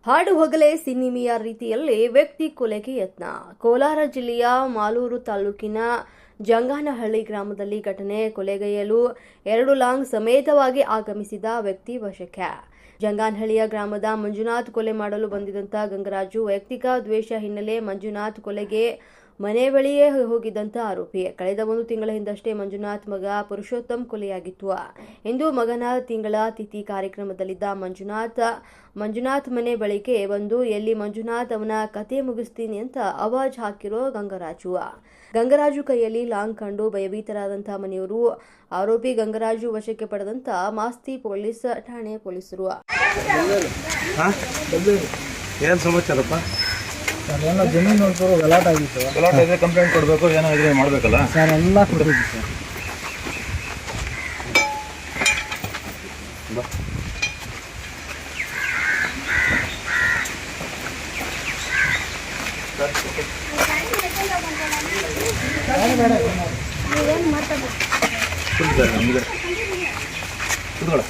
ಹಾಡು ಹೊಗಲೇ ಸಿನಿಮೆಯ ರೀತಿಯಲ್ಲಿ ವ್ಯಕ್ತಿ ಕೊಲೆಗೆ ಯತ್ನ. ಕೋಲಾರ ಜಿಲ್ಲೆಯ ಮಾಲೂರು ತಾಲೂಕಿನ ಜಂಗಾನಹಳ್ಳಿ ಗ್ರಾಮದಲ್ಲಿ ಘಟನೆ. ಕೊಲೆಗೈಯಲು 2 ಲಾಂಗ್ ಸಮೇತವಾಗಿ ಆಗಮಿಸಿದ ವ್ಯಕ್ತಿ ವಶಕ್ಕೆ. ಜಂಗಾನಹಳ್ಳಿಯ ಗ್ರಾಮದ ಮಂಜುನಾಥ್ ಕೊಲೆ ಮಾಡಲು ಬಂದಿದ್ದಂಥ ಗಂಗರಾಜು ವೈಯಕ್ತಿಕ ದ್ವೇಷ ಹಿನ್ನೆಲೆ ಮಂಜುನಾಥ್ ಕೊಲೆಗೆ ಮನೆ ಬಳಿಯೇ ಹೋಗಿದ್ದಂಥ ಆರೋಪಿ. ಕಳೆದ 1 ತಿಂಗಳ ಹಿಂದಷ್ಟೇ ಮಂಜುನಾಥ್ ಮಗ ಪುರುಷೋತ್ತಮ್ ಕೊಲೆಯಾಗಿತ್ತು. ಇಂದು ಮಗನ ತಿಂಗಳ ತಿಥಿ ಕಾರ್ಯಕ್ರಮದಲ್ಲಿದ್ದ ಮಂಜುನಾಥ್ ಮನೆ ಬಳಿಗೆ ಬಂದು ಎಲ್ಲಿ ಮಂಜುನಾಥ್ ಅವನ ಕತೆ ಮುಗಿಸ್ತೀನಿ ಅಂತ ಆವಾಜ್ ಹಾಕಿರೋ ಗಂಗರಾಜು ಕೈಯಲ್ಲಿ ಲಾಂಗ್ ಕಂಡು ಭಯಭೀತರಾದಂಥ ಮನೆಯವರು ಆರೋಪಿ ಗಂಗರಾಜು ವಶಕ್ಕೆ ಪಡೆದಂತ ಮಾಸ್ತಿ ಪೊಲೀಸ್ ಠಾಣೆ ಪೊಲೀಸರು. ಏನು ಸಮಾಚಾರಪ್ಪ? ಸರ್ ಎಲ್ಲ ಜಮೀನು ನೋಡ್ತಾರೆ, ಗಲಾಟೆ ಆಗಿತ್ತು. ಗಲಾಟೆ ಇದ್ರೆ ಕಂಪ್ಲೇಂಟ್ ಕೊಡಬೇಕು, ಏನೋ ಇದ್ರೆ ಮಾಡಬೇಕಲ್ಲ ಸರ್. ಎಲ್ಲ ಕೊಟ್ಟಿದ್ವಿ ಸರ್. ಕುತ್ಕೊಳ್ಳ